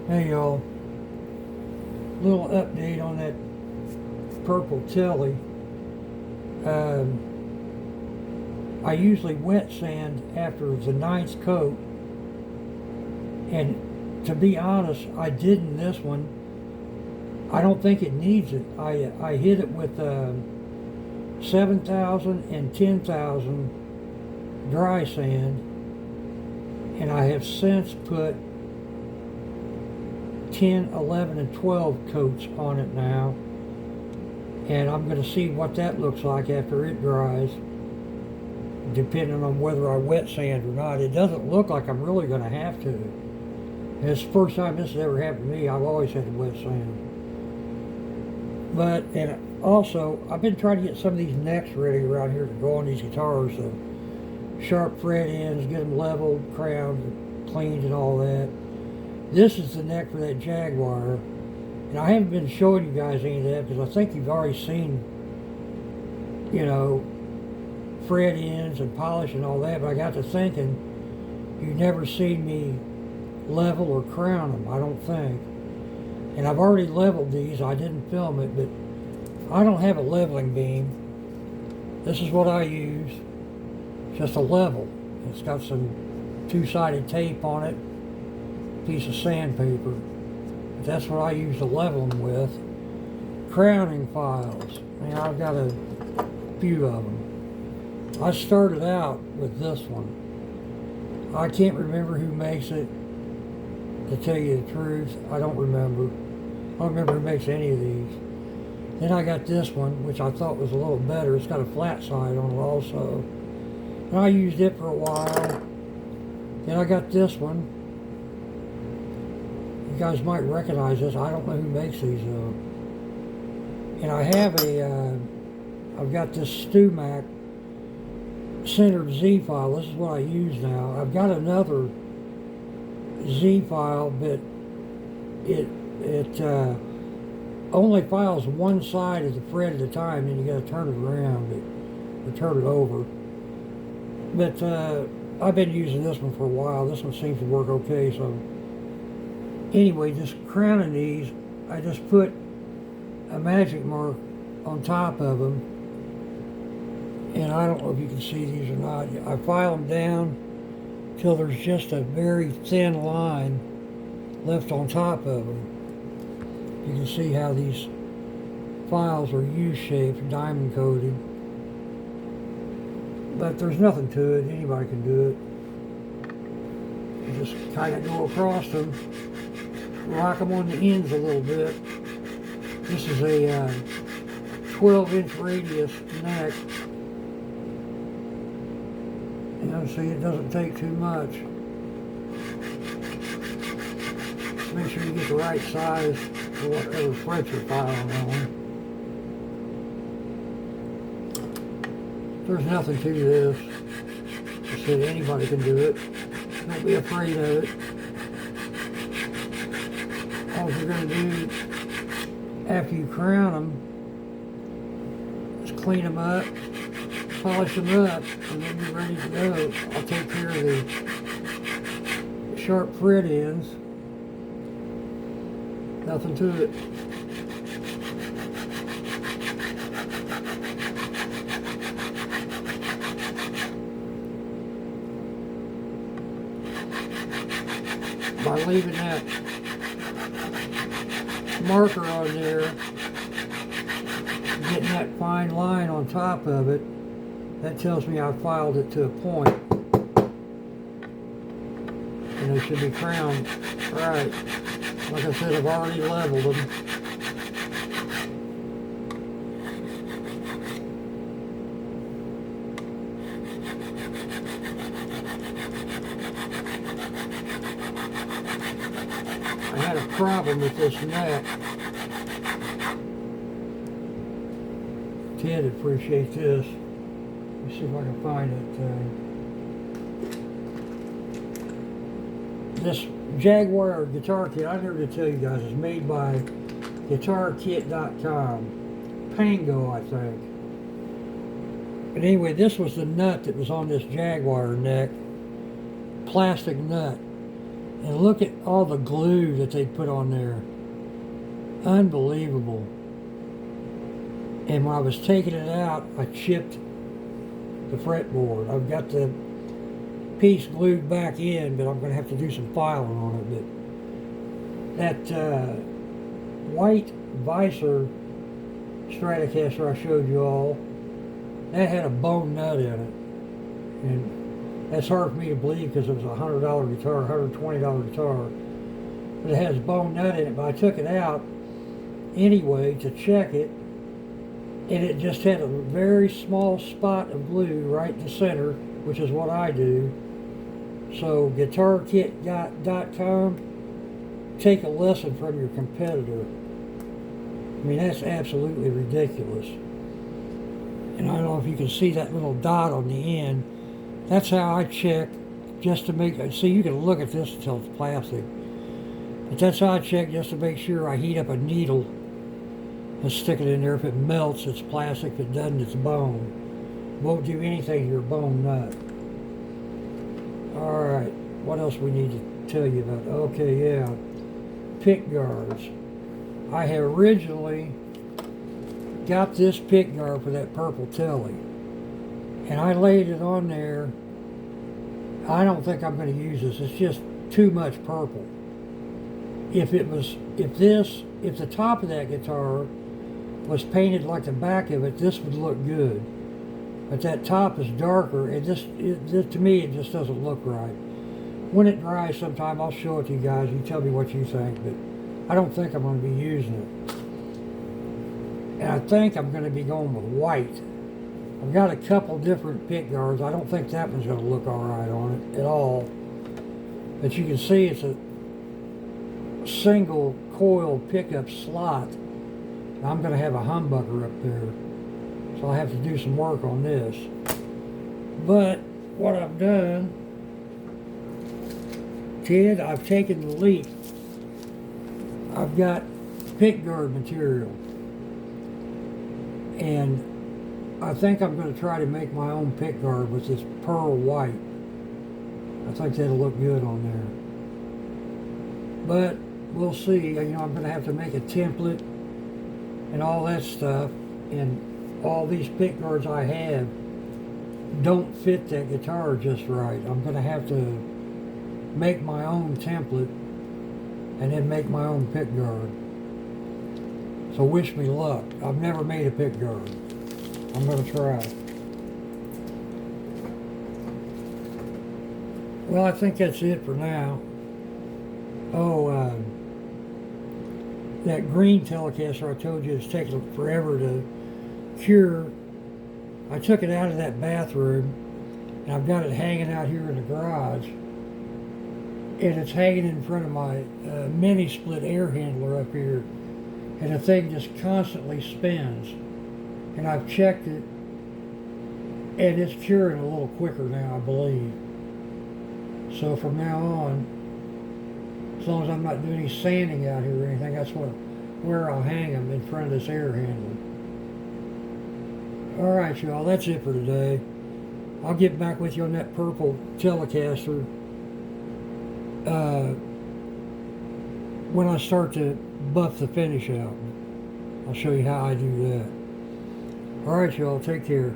Hey y'all, little update on that purple telly. Um, I usually wet sand after the ninth coat, and to be honest, I didn't this one. I don't think it needs it. I hit it with 7,000 and 10,000 dry sand, and I have since put 10, 11, and 12 coats on it now, and I'm going to see what that looks like after it dries, depending on whether I wet sand or not. It doesn't look like I'm really going to have to. And it's the first time this has ever happened to me. I've always had to wet sand. But, and also, I've been trying to get some of these necks ready around here to go on these guitars. So sharp fret ends, get them leveled, crowned, cleaned, and all that. This is the neck for that Jaguar. And I haven't been showing you guys any of that because I think you've already seen, you know, fret ends and polish and all that. But I got to thinking, you've never seen me level or crown them, I don't think. And I've already leveled these. I didn't film it, but I don't have a leveling beam. This is what I use. Just a level. It's got some two-sided tape on it, piece of sandpaper. But that's what I use to level them with. Crowning files. Now I've got a few of them. I started out with this one. I can't remember who makes it. To tell you the truth, I don't remember. I don't remember who makes any of these. Then I got this one, which I thought was a little better. It's got a flat side on it also. And I used it for a while. Then I got this one. You guys might recognize this. I don't know who makes these though. And I have I've got this StewMac centered Z file. This is what I use now. I've got another Z file, but it only files one side of the fret at a time, and you got to turn it around or turn it over. But I've been using this one for a while. This one seems to work okay. So anyway, just crowning these, I just put a magic mark on top of them, and I don't know if you can see these or not. I file them down till there's just a very thin line left on top of them. You can see how these files are U-shaped, diamond coated. But there's nothing to it. Anybody can do it. You just kind of go across them, rock them on the ends a little bit. This is a 12-inch radius neck. You know, see, it doesn't take too much. Just make sure you get the right size for whatever fret you're filing on. There's nothing to this. I said anybody can do it. Don't be afraid of it. All you're going to do after you crown them is clean them up, polish them up, and then you're ready to go. I'll take care of the sharp fret ends. Nothing to it. By leaving that marker on there, getting that fine line on top of it, that tells me I filed it to a point. And they should be crowned right. Like I said, I've already leveled them. I had a problem with this neck. Ted would appreciate this. Let me see if I can find it. This Jaguar guitar kit, I never did tell you guys, is made by guitarkit.com. Pango, I think. But anyway, this was the nut that was on this Jaguar neck. Plastic nut. And look at all the glue that they put on there. Unbelievable. And when I was taking it out, I chipped the fretboard. I've got the piece glued back in, but I'm going to have to do some filing on it. But that white Visor Stratocaster I showed you all, that had a bone nut in it. And that's hard for me to believe because it was a $100 guitar, $120 guitar. But it has bone nut in it, but I took it out anyway to check it, and it just had a very small spot of glue right in the center, which is what I do. So GuitarKit.com, take a lesson from your competitor. I mean, that's absolutely ridiculous. And I don't know if you can see that little dot on the end. That's how I check, just to make, see, you can look at this until it's plastic. But that's how I check, just to make sure I heat up a needle and stick it in there. If it melts, it's plastic. If it doesn't, it's bone. Won't do anything to your bone nut. Alright, what else we need to tell you about? Okay, yeah, pickguards. I had originally got this pickguard for that purple telly, and I laid it on there. I don't think I'm going to use this. It's just too much purple. If the top of that guitar was painted like the back of it, this would look good. But that top is darker, and this to me, it just doesn't look right. When it dries sometime, I'll show it to you guys. You tell me what you think, but I don't think I'm going to be using it. And I think I'm going to be going with white. I've got a couple different pickguards. I don't think that one's going to look all right on it at all. But you can see it's a single coil pickup slot. I'm going to have a humbucker up there, so I have to do some work on this. But what I've done, Ted, I've taken the leap. I've got pickguard material, and I think I'm going to try to make my own pickguard with this pearl white. I think that'll look good on there. But we'll see. You know, I'm going to have to make a template and all that stuff, and all these pickguards I have don't fit that guitar just right. I'm going to have to make my own template and then make my own pickguard. So wish me luck. I've never made a pickguard. I'm going to try. Well, I think that's it for now. Oh, that green Telecaster I told you it's taking forever to cure. I took it out of that bathroom, and I've got it hanging out here in the garage, and it's hanging in front of my mini split air handler up here, and the thing just constantly spins. And I've checked it, and it's curing a little quicker now, I believe. So from now on, as long as I'm not doing any sanding out here or anything, that's where I'll hang them, in front of this air handler. Alright, y'all, that's it for today. I'll get back with you on that purple Telecaster when I start to buff the finish out. I'll show you how I do that. Alright, y'all, take care.